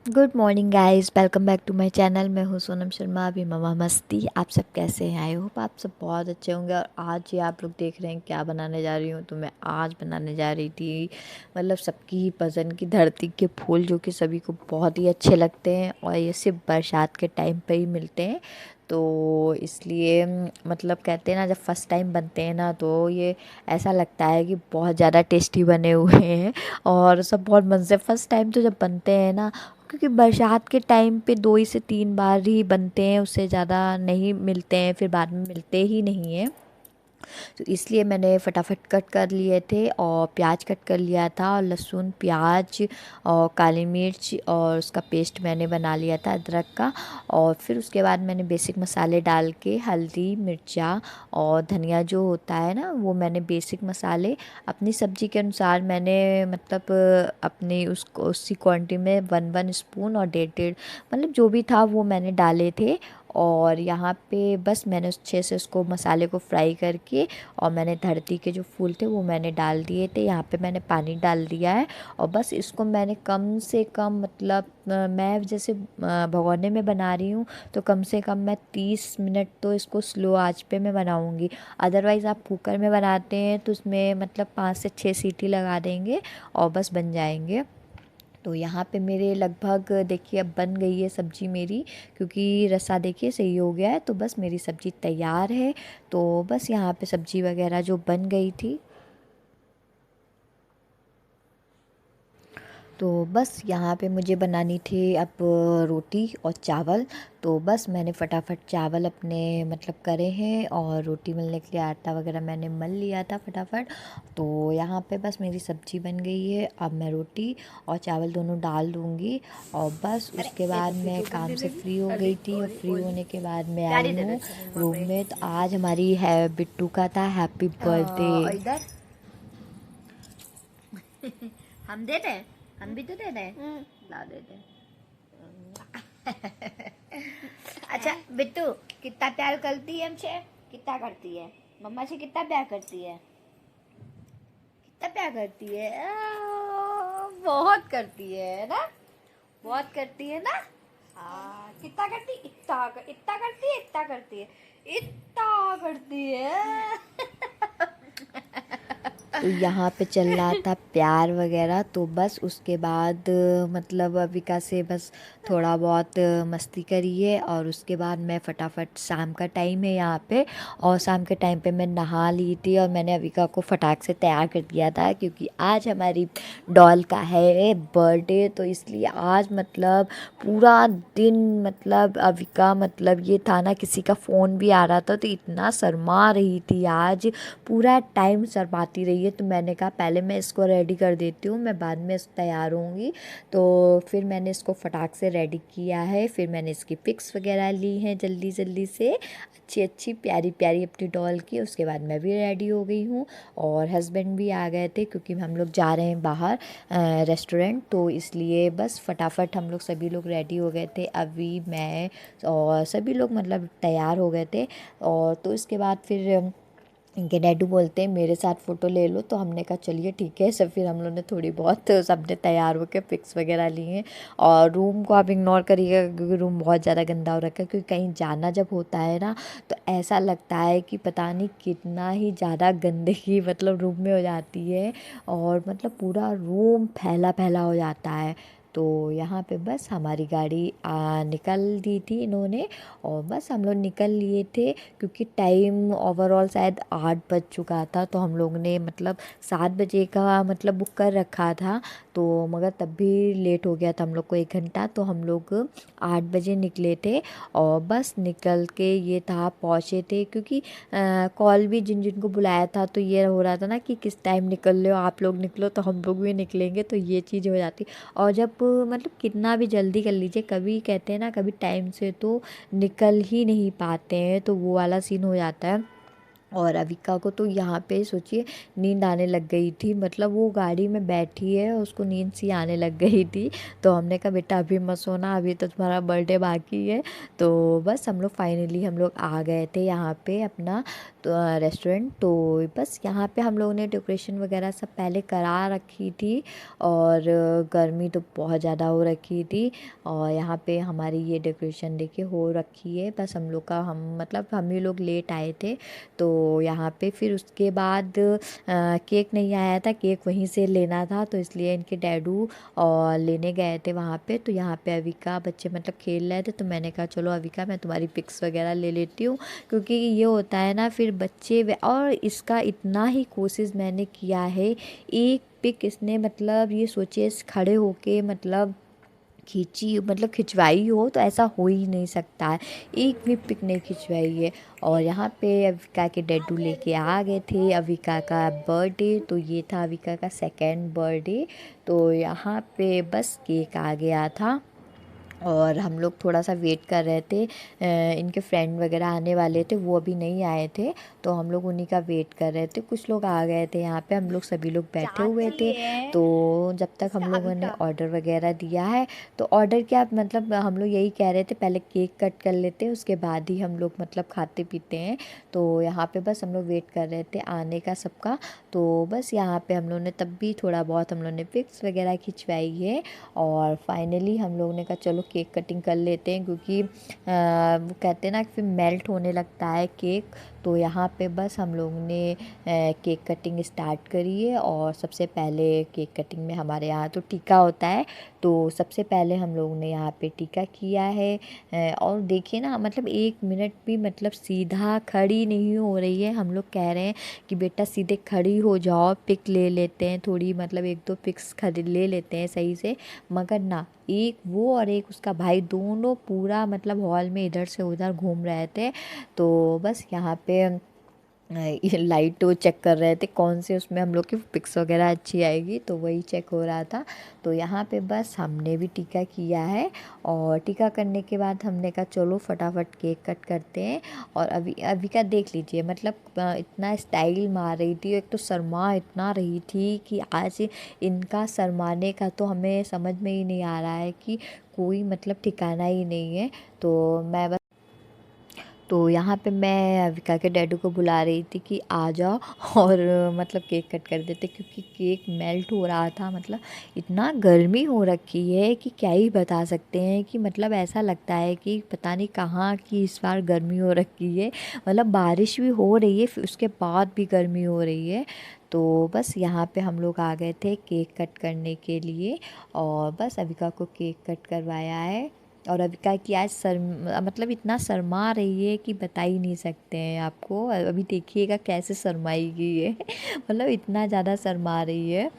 Good morning guys, welcome back to my channel. मैं हूँ सोनम शर्मा, अभी ममा मस्ती। आप सब कैसे हैं? आई होप आप सब बहुत अच्छे होंगे। और आज ये आप लोग देख रहे हैं क्या बनाने जा रही हूँ। तो मैं आज बनाने जा रही थी मतलब सबकी ही पसंद की धरती के फूल, जो कि सभी को बहुत ही अच्छे लगते हैं और ये सिर्फ बरसात के टाइम पे ही मिलते हैं। तो इसलिए मतलब कहते हैं ना, जब फर्स्ट टाइम बनते हैं ना तो ये ऐसा लगता है कि बहुत ज़्यादा टेस्टी बने हुए हैं और सब बहुत मन से फर्स्ट टाइम तो जब बनते हैं ना, क्योंकि बरसात के टाइम पे 2 ही से 3 बार ही बनते हैं, उससे ज़्यादा नहीं मिलते हैं, फिर बाद में मिलते ही नहीं हैं। तो इसलिए मैंने फटाफट कट कर लिए थे और प्याज कट कर लिया था और लहसुन प्याज और काली मिर्च और उसका पेस्ट मैंने बना लिया था अदरक का। और फिर उसके बाद मैंने बेसिक मसाले डाल के हल्दी मिर्चा और धनिया जो होता है ना, वो मैंने बेसिक मसाले अपनी सब्ज़ी के अनुसार मैंने मतलब अपनी उसको उसी क्वांटिटी में 1 1 स्पून और 1.5 1.5 मतलब जो भी था वो मैंने डाले थे। और यहाँ पे बस मैंने अच्छे से उसको मसाले को फ्राई करके और मैंने धरती के जो फूल थे वो मैंने डाल दिए थे। यहाँ पे मैंने पानी डाल दिया है और बस इसको मैंने कम से कम मतलब मैं जैसे भगोने में बना रही हूँ तो कम से कम मैं 30 मिनट तो इसको स्लो आंच पे मैं बनाऊँगी। अदरवाइज़ आप कुकर में बनाते हैं तो उसमें मतलब 5 से 6 सीटी लगा देंगे और बस बन जाएंगे। तो यहाँ पे मेरे लगभग देखिए अब बन गई है सब्ज़ी मेरी, क्योंकि रसा देखिए सही हो गया है। तो बस मेरी सब्ज़ी तैयार है। तो बस यहाँ पे सब्ज़ी वगैरह जो बन गई थी, तो बस यहाँ पे मुझे बनानी थी अब रोटी और चावल। तो बस मैंने फटाफट चावल अपने मतलब करे हैं और रोटी मिलने के लिए आटा वगैरह मैंने मल लिया था फटाफट। तो यहाँ पे बस मेरी सब्ज़ी बन गई है। अब मैं रोटी और चावल दोनों डाल दूँगी और बस उसके बाद मैं काम से फ्री हो गई थी और फ्री होने के बाद मैं आई हूँ रूम में। तो आज हमारी है बिट्टू का था हैप्पी बर्थडे। इधर हम देते हैं, हम भी तो देते हैं, ला देते हैं। अच्छा बिट्टू, कितना प्यार करती है हमसे? कितना करती है? मम्मा से कितना प्यार करती है? कितना प्यार करती है? बहुत करती है ना, बहुत करती है ना। कितना करती? इतना करती है, इतना करती है, इतना करती है। तो यहाँ पे चल रहा था प्यार वगैरह। तो बस उसके बाद मतलब अविका से बस थोड़ा बहुत मस्ती करी है और उसके बाद मैं फटाफट, शाम का टाइम है यहाँ पे और शाम के टाइम पे मैं नहा ली थी और मैंने अविका को फटाक से तैयार कर दिया था, क्योंकि आज हमारी डॉल का है बर्थडे। तो इसलिए आज मतलब पूरा दिन मतलब अविका मतलब ये था ना, किसी का फ़ोन भी आ रहा था तो इतना शर्मा रही थी आज, पूरा टाइम शर्माती रही है। तो मैंने कहा पहले मैं इसको रेडी कर देती हूँ, मैं बाद में तैयार होंगी। तो फिर मैंने इसको फटाक से रेडी किया है। फिर मैंने इसकी पिक्स वगैरह ली हैं जल्दी जल्दी से, अच्छी अच्छी प्यारी प्यारी अपनी डॉल की। उसके बाद मैं भी रेडी हो गई हूँ और हस्बैंड भी आ गए थे, क्योंकि हम लोग जा रहे हैं बाहर रेस्टोरेंट। तो इसलिए बस फटाफट हम लोग सभी लोग रेडी हो गए थे, अभी मैं और सभी लोग मतलब तैयार हो गए थे। और तो इसके बाद फिर इनके डैडू बोलते हैं मेरे साथ फ़ोटो ले लो। तो हमने कहा चलिए ठीक है। सब फिर हम लोग ने थोड़ी बहुत सबने तैयार होकर पिक्स वगैरह लिए हैं। और रूम को आप इग्नोर करिएगा, क्योंकि रूम बहुत ज़्यादा गंदा हो रखा है, क्योंकि कहीं जाना जब होता है ना तो ऐसा लगता है कि पता नहीं कितना ही ज़्यादा गंदगी मतलब रूम में हो जाती है और मतलब पूरा रूम फैला फैला हो जाता है। तो यहाँ पे बस हमारी गाड़ी निकल दी थी इन्होंने और बस हम लोग निकल लिए थे, क्योंकि टाइम ओवरऑल शायद 8 बज चुका था। तो हम लोग ने मतलब 7 बजे का मतलब बुक कर रखा था, तो मगर तब भी लेट हो गया था हम लोग को 1 घंटा। तो हम लोग 8 बजे निकले थे और बस निकल के ये था पहुँचे थे, क्योंकि कॉल भी जिन जिन को बुलाया था तो ये हो रहा था ना कि किस टाइम निकल रहे हो आप लोग, निकलो तो हम लोग भी निकलेंगे। तो ये चीज़ हो जाती। और जब मतलब कितना भी जल्दी कर लीजिए, कभी कहते हैं ना कभी टाइम से तो निकल ही नहीं पाते हैं, तो वो वाला सीन हो जाता है। और अविका को तो यहाँ पे सोचिए नींद आने लग गई थी, मतलब वो गाड़ी में बैठी है और उसको नींद सी आने लग गई थी। तो हमने कहा बेटा अभी मत सोना, अभी तो तुम्हारा बर्थडे बाकी है। तो बस हम लोग फाइनली हम लोग आ गए थे यहाँ पे अपना तो रेस्टोरेंट। तो बस यहाँ पे हम लोगों ने डेकोरेशन वगैरह सब पहले करा रखी थी, और गर्मी तो बहुत ज़्यादा हो रखी थी। और यहाँ पे हमारी ये डेकोरेशन देखिए हो रखी है, बस हम लोग का हम मतलब हम ही लोग लेट आए थे। तो यहाँ पे फिर उसके बाद केक नहीं आया था, केक वहीं से लेना था, तो इसलिए इनके डैडू और लेने गए थे वहाँ पे। तो यहाँ पे अविका बच्चे मतलब खेल रहे थे, तो मैंने कहा चलो अविका मैं तुम्हारी पिक्स वगैरह ले लेती हूँ, क्योंकि ये होता है ना फिर बच्चे और इसका इतना ही कोशिश मैंने किया है, एक पिक इसने मतलब ये सोचिए खड़े होके मतलब खींची मतलब खिंचवाई हो तो ऐसा हो ही नहीं सकता है, एक भी पिक नहीं खिंचवाई है। और यहाँ पे अविका के डैडू लेके आ गए थे अविका का बर्थडे, तो ये था अविका का सेकेंड बर्थडे। तो यहाँ पे बस केक आ गया था और हम लोग थोड़ा सा वेट कर रहे थे, इनके फ्रेंड वगैरह आने वाले थे, वो अभी नहीं आए थे, तो हम लोग उन्हीं का वेट कर रहे थे। कुछ लोग आ गए थे यहाँ पे, हम लोग सभी लोग बैठे हुए थे। तो जब तक हम लोगों ने ऑर्डर वगैरह दिया है, तो ऑर्डर क्या मतलब हम लोग यही कह रहे थे पहले केक कट कर लेते हैं, उसके बाद ही हम लोग मतलब खाते पीते हैं। तो यहाँ पे बस हम लोग वेट कर रहे थे आने का सबका। तो बस यहाँ पे हम लोग ने तब भी थोड़ा बहुत हम लोग ने पिक्स वगैरह खिंचवाई है। और फाइनली हम लोग ने कहा चलो केक कटिंग कर लेते हैं, क्योंकि वो कहते हैं ना कि फिर मेल्ट होने लगता है केक। तो यहाँ पे बस हम लोग ने केक कटिंग स्टार्ट करी है। और सबसे पहले केक कटिंग में हमारे यहाँ तो टीका होता है, तो सबसे पहले हम लोग ने यहाँ पे टीका किया है। और देखिए ना मतलब 1 मिनट भी मतलब सीधा खड़ी नहीं हो रही है। हम लोग कह रहे हैं कि बेटा सीधे खड़ी हो जाओ, पिक ले लेते हैं थोड़ी, मतलब 1-2 पिक्स खरीद ले लेते हैं सही से, मगर ना, एक वो और एक उसका भाई दोनों पूरा मतलब हॉल में इधर से उधर घूम रहे थे। तो बस यहाँ पे ये लाइट वो चेक कर रहे थे कौन से उसमें हम लोग की पिक्स वगैरह अच्छी आएगी, तो वही चेक हो रहा था। तो यहाँ पे बस हमने भी टीका किया है, और टीका करने के बाद हमने कहा चलो फटाफट केक कट करते हैं। और अभी अभी का देख लीजिए मतलब इतना स्टाइल मार रही थी, एक तो शर्मा इतना रही थी कि आज इनका शर्माने का तो हमें समझ में ही नहीं आ रहा है कि कोई मतलब ठिकाना ही नहीं है। तो मैं तो यहाँ पे मैं अविका के डैडू को बुला रही थी कि आ जाओ और मतलब केक कट कर देते, क्योंकि केक मेल्ट हो रहा था। मतलब इतना गर्मी हो रखी है कि क्या ही बता सकते हैं, कि मतलब ऐसा लगता है कि पता नहीं कहाँ की इस बार गर्मी हो रखी है। मतलब बारिश भी हो रही है फिर उसके बाद भी गर्मी हो रही है। तो बस यहाँ पे हम लोग आ गए थे केक कट करने के लिए, और बस अविका को केक कट करवाया है। और अविका की आज मतलब इतना शर्मा रही है कि बता ही नहीं सकते हैं आपको, अभी देखिएगा कैसे शर्माएगी ये मतलब इतना ज़्यादा शर्मा रही है।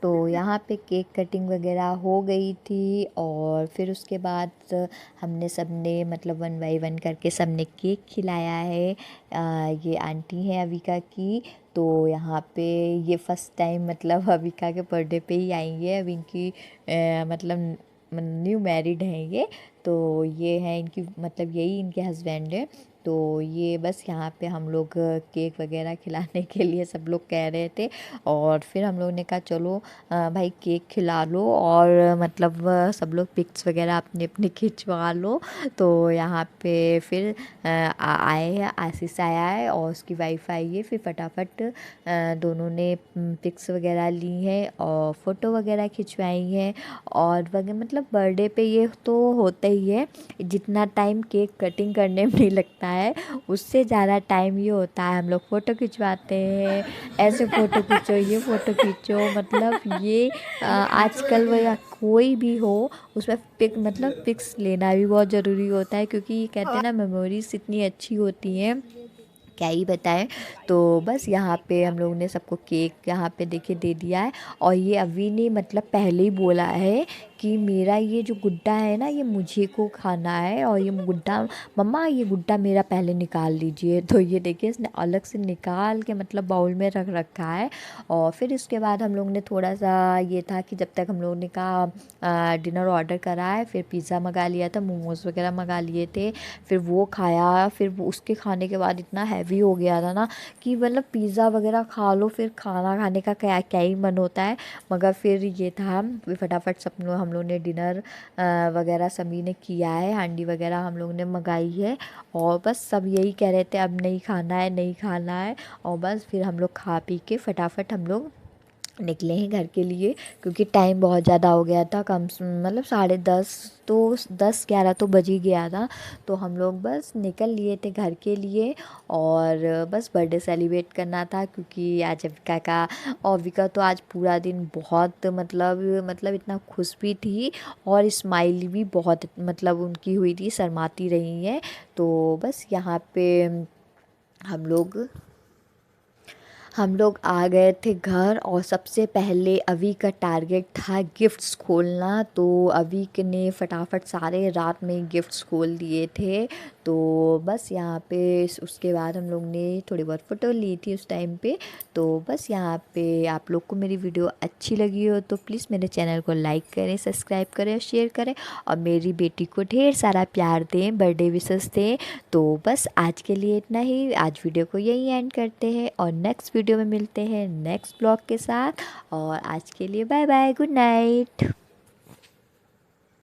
तो यहाँ पे केक कटिंग वगैरह हो गई थी, और फिर उसके बाद हमने सब ने मतलब 1 बाय 1 करके सब ने केक खिलाया है। ये आंटी हैं अविका की। तो यहाँ पे ये फर्स्ट टाइम मतलब अविका के बर्थडे पे ही आई है। अब इनकी मतलब न्यू मैरिड हैं ये। तो ये हैं इनकी मतलब यही इनके हस्बैंड है। तो ये बस यहाँ पे हम लोग केक वगैरह खिलाने के लिए सब लोग कह रहे थे, और फिर हम लोग ने कहा चलो भाई केक खिला लो, और मतलब सब लोग पिक्स वगैरह अपने अपने खिंचवा लो। तो यहाँ पे फिर आए हैं, आशीष आया है और उसकी वाइफ आई है। फिर फटाफट दोनों ने पिक्स वगैरह ली हैं और फ़ोटो वगैरह खिंचवाई हैं। और मतलब बर्थडे पे ये तो होता ही है, जितना टाइम केक कटिंग करने में नहीं लगता है उससे ज़्यादा टाइम ये होता है हम लोग फ़ोटो खिंचवाते हैं, ऐसे फ़ोटो खींचो, ये फ़ोटो खींचो, मतलब ये आजकल वह कोई भी हो उसमें मतलब पिक्स लेना भी बहुत ज़रूरी होता है, क्योंकि ये कहते हैं ना मेमोरीज इतनी अच्छी होती हैं, क्या ही बताएं। तो बस यहाँ पे हम लोगों ने सबको केक यहाँ पे देखिए दे दिया है, और ये अभी ने मतलब पहले ही बोला है कि मेरा ये जो गुड्डा है ना ये मुझे को खाना है, और ये गुड्डा मम्मा ये गुड्डा मेरा पहले निकाल लीजिए। तो ये देखिए इसने अलग से निकाल के मतलब बाउल में रख रखा है। और फिर इसके बाद हम लोग ने थोड़ा सा ये था कि जब तक हम लोगों ने कहा डिनर ऑर्डर करा है, फिर पिज़्ज़ा मंगा लिया था, मोमोज़ वगैरह मंगा लिए थे, फिर वो खाया। फिर उसके खाने के बाद इतना हैवी हो गया था ना कि मतलब पिज़्ज़ा वगैरह खा लो फिर खाना खाने का क्या क्या ही मन होता है। मगर फिर ये था फिर फटाफट सब लोग हम लोग ने डिनर वगैरह सभी ने किया है, हांडी वगैरह हम लोग ने मंगाई है, और बस सब यही कह रहे थे अब नहीं खाना है नहीं खाना है। और बस फिर हम लोग खा पी के फटाफट हम लोग निकले हैं घर के लिए, क्योंकि टाइम बहुत ज़्यादा हो गया था, मतलब 10:30 तो 10-11 तो बज ही गया था। तो हम लोग बस निकल लिए थे घर के लिए, और बस बर्थडे सेलिब्रेट करना था, क्योंकि आज अविका तो आज पूरा दिन बहुत मतलब इतना खुश भी थी, और स्माइल भी बहुत मतलब उनकी हुई थी, शर्माती रही हैं। तो बस यहाँ पे हम लोग हम लोग आ गए थे घर, और सबसे पहले अभी का टारगेट था गिफ्ट्स खोलना। तो अभी ने फटाफट सारे रात में गिफ्ट्स खोल दिए थे। तो बस यहाँ पे उसके बाद हम लोग ने थोड़ी बहुत फ़ोटो ली थी उस टाइम पे। तो बस यहाँ पे आप लोग को मेरी वीडियो अच्छी लगी हो तो प्लीज़ मेरे चैनल को लाइक करें, सब्सक्राइब करें और शेयर करें, और मेरी बेटी को ढेर सारा प्यार दें, बर्थडे विशेस दें। तो बस आज के लिए इतना ही, आज वीडियो को यही एंड करते हैं, और नेक्स्ट वीडियो में मिलते हैं नेक्स्ट ब्लॉग के साथ। और आज के लिए बाय बाय, गुड नाइट।